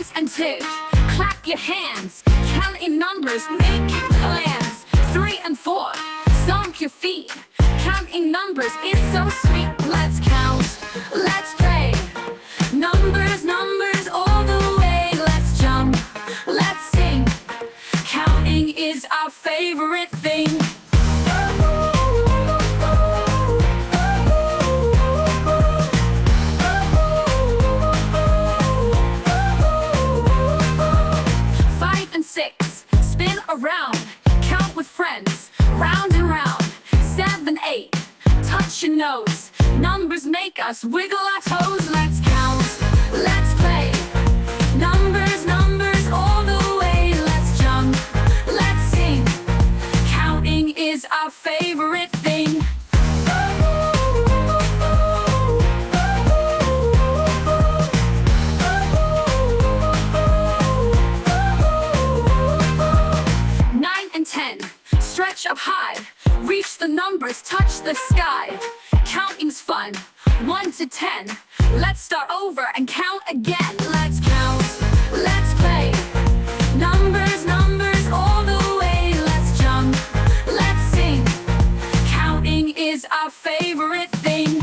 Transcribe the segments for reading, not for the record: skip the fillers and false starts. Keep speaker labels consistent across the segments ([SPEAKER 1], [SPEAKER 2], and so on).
[SPEAKER 1] dance and two. Clap your hands, count in numbers, make plans. 3 and 4, stomp your feet. Counting numbers is so sweet. Let's count, let's play. Numbers, numbers all the way. Let's jump, let's sing. Counting is our favorite thing. 5 and 6, spin around. Count with friends, round and round. 7, 8, touch your nose. Numbers make us wiggle our toes. Let's count, let's play. Numbers, numbers all the way. Let's jump, let's sing. Counting is our favorite thing. 9 and 10, stretch up high. Reach the numbers, touch the sky. Counting's fun, 1 to 10. Let's start over and count again. Let's count, let's play. Numbers, numbers all the way. Let's jump, let's sing. Counting is our favorite thing.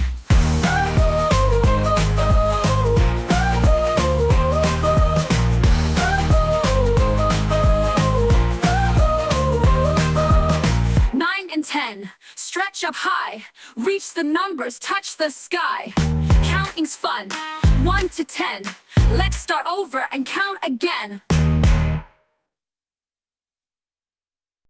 [SPEAKER 1] 9 and 10, stretch up high. Reach the numbers, touch the sky. Counting's fun, 1 to 10. Let's start over and count again.